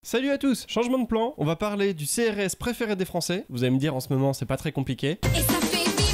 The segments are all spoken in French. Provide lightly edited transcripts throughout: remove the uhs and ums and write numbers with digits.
Salut à tous, changement de plan, on va parler du CRS préféré des Français. Vous allez me dire en ce moment c'est pas très compliqué. Et ça fait bim,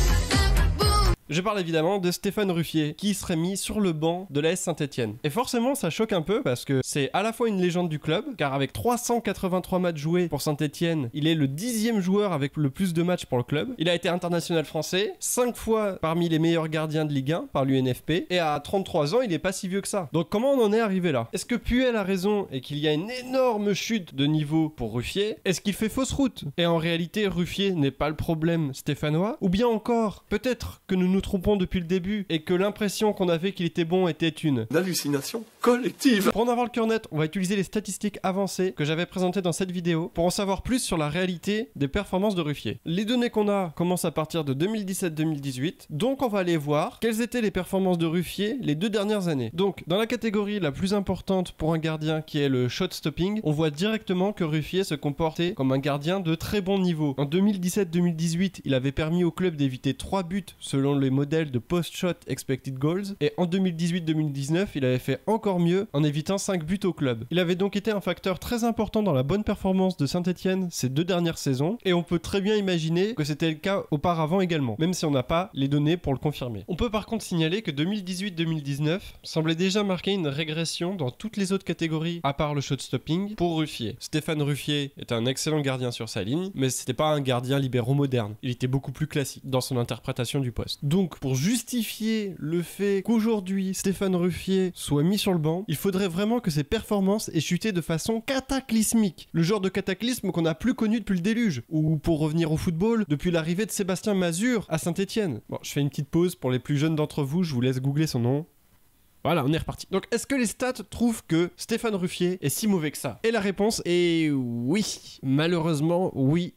boum. Je parle évidemment de Stéphane Ruffier, qui serait mis sur le banc de l'AS Saint-Etienne. Et forcément, ça choque un peu parce que c'est à la fois une légende du club, car avec 383 matchs joués pour Saint-Etienne, il est le 10e joueur avec le plus de matchs pour le club. Il a été international français, 5 fois parmi les meilleurs gardiens de Ligue 1 par l'UNFP, et à 33 ans, il est pas si vieux que ça. Donc comment on en est arrivé là? Est-ce que Puel a raison et qu'il y a une énorme chute de niveau pour Ruffier? Est-ce qu'il fait fausse route? Et en réalité, Ruffier n'est pas le problème stéphanois? Ou bien encore, peut-être que nous nous trompons depuis le début et que l'impression qu'on avait qu'il était bon était une hallucination collective. Pour en avoir le cœur net, on va utiliser les statistiques avancées que j'avais présentées dans cette vidéo pour en savoir plus sur la réalité des performances de Ruffier. Les données qu'on a commencent à partir de 2017-2018, donc on va aller voir quelles étaient les performances de Ruffier les 2 dernières années. Donc dans la catégorie la plus importante pour un gardien qui est le shot stopping, on voit directement que Ruffier se comportait comme un gardien de très bon niveau. En 2017-2018, il avait permis au club d'éviter 3 buts selon les modèles de post-shot expected goals, et en 2018-2019, il avait fait encore mieux en évitant 5 buts au club. Il avait donc été un facteur très important dans la bonne performance de Saint-Etienne ces 2 dernières saisons, et on peut très bien imaginer que c'était le cas auparavant également, même si on n'a pas les données pour le confirmer. On peut par contre signaler que 2018-2019 semblait déjà marquer une régression dans toutes les autres catégories à part le shot stopping pour Ruffier. Stéphane Ruffier est un excellent gardien sur sa ligne, mais c'était pas un gardien libéraux moderne. Il était beaucoup plus classique dans son interprétation du poste. Donc pour justifier le fait qu'aujourd'hui Stéphane Ruffier soit mis sur le banc, il faudrait vraiment que ses performances aient chuté de façon cataclysmique. Le genre de cataclysme qu'on n'a plus connu depuis le déluge. Ou pour revenir au football, depuis l'arrivée de Sébastien Mazur à Saint-Etienne. Bon, je fais une petite pause pour les plus jeunes d'entre vous, je vous laisse googler son nom. Voilà, on est reparti. Donc, est-ce que les stats trouvent que Stéphane Ruffier est si mauvais que ça? Et la réponse est oui. Malheureusement, oui,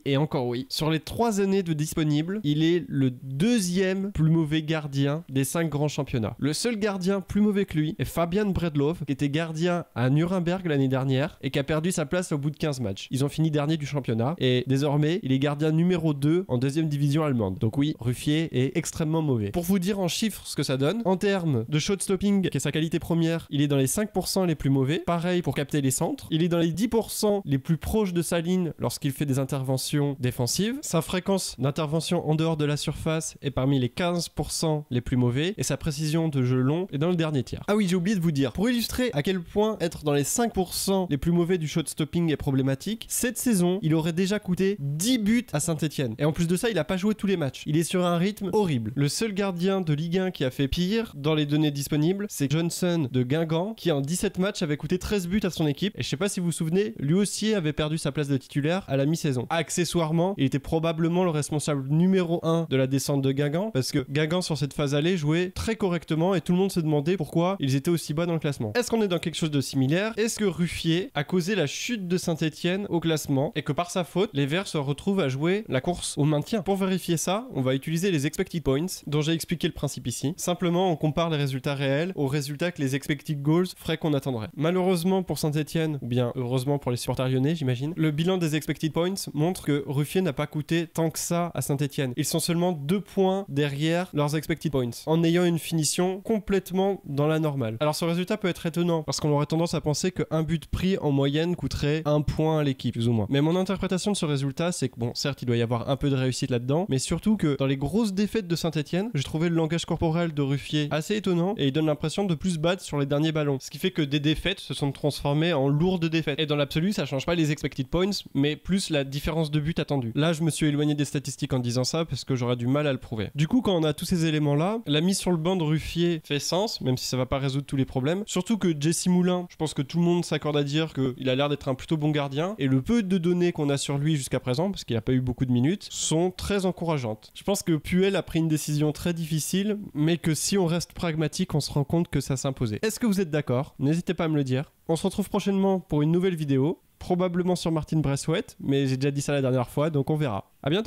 et encore oui. Sur les 3 années de disponible, il est le 2e plus mauvais gardien des 5 grands championnats. Le seul gardien plus mauvais que lui est Fabian Bredlow, qui était gardien à Nuremberg l'année dernière et qui a perdu sa place au bout de 15 matchs. Ils ont fini dernier du championnat et désormais, il est gardien numéro 2 en 2e division allemande. Donc oui, Ruffier est extrêmement mauvais. Pour vous dire en chiffres ce que ça donne, en termes de shot stopping, qui est sa qualité première, il est dans les 5% les plus mauvais. Pareil pour capter les centres. Il est dans les 10% les plus proches de sa ligne lorsqu'il fait des interventions défensives. Sa fréquence d'intervention en dehors de la surface est parmi les 15% les plus mauvais. Et sa précision de jeu long est dans le dernier tiers. Ah oui, j'ai oublié de vous dire. Pour illustrer à quel point être dans les 5% les plus mauvais du shot stopping est problématique, cette saison, il aurait déjà coûté 10 buts à Saint-Etienne. Et en plus de ça, il a pas joué tous les matchs. Il est sur un rythme horrible. Le seul gardien de Ligue 1 qui a fait pire dans les données disponibles, c'est Johnson de Guingamp qui en 17 matchs avait coûté 13 buts à son équipe, et je sais pas si vous vous souvenez, lui aussi avait perdu sa place de titulaire à la mi-saison. Accessoirement, il était probablement le responsable numéro 1 de la descente de Guingamp, parce que Guingamp sur cette phase allée jouait très correctement et tout le monde se demandait pourquoi ils étaient aussi bas dans le classement. Est-ce qu'on est dans quelque chose de similaire? Est-ce que Ruffier a causé la chute de Saint-Etienne au classement et que par sa faute, les Verts se retrouvent à jouer la course au maintien? Pour vérifier ça, on va utiliser les expected points dont j'ai expliqué le principe ici. Simplement, on compare les résultats réels aux résultats que les expected goals feraient qu'on attendrait. Malheureusement pour Saint-Etienne, ou bien heureusement pour les supporters lyonnais, j'imagine, le bilan des expected points montre que Ruffier n'a pas coûté tant que ça à Saint-Etienne. Ils sont seulement 2 points derrière leurs expected points, en ayant une finition complètement dans la normale. Alors ce résultat peut être étonnant, parce qu'on aurait tendance à penser qu'un but pris en moyenne coûterait 1 point à l'équipe, plus ou moins. Mais mon interprétation de ce résultat, c'est que bon, certes, il doit y avoir un peu de réussite là-dedans, mais surtout que dans les grosses défaites de Saint-Etienne, j'ai trouvé le langage corporel de Ruffier assez étonnant, et il donne l'impression de plus battre sur les derniers ballons. Ce qui fait que des défaites se sont transformées en lourdes défaites. Et dans l'absolu, ça change pas les expected points, mais plus la différence de but attendue. Là, je me suis éloigné des statistiques en disant ça, parce que j'aurais du mal à le prouver. Du coup, quand on a tous ces éléments-là, la mise sur le banc de Ruffier fait sens, même si ça va pas résoudre tous les problèmes. Surtout que Jesse Moulin, je pense que tout le monde s'accorde à dire qu'il a l'air d'être un plutôt bon gardien, et le peu de données qu'on a sur lui jusqu'à présent, parce qu'il a pas eu beaucoup de minutes, sont très encourageantes. Je pense que Puel a pris une décision très difficile, mais que si on reste pragmatique, on se rend compte que ça s'imposait. Est-ce que vous êtes d'accord? N'hésitez pas à me le dire. On se retrouve prochainement pour une nouvelle vidéo, probablement sur Martin Braithwaite, mais j'ai déjà dit ça la dernière fois, donc on verra. À bientôt!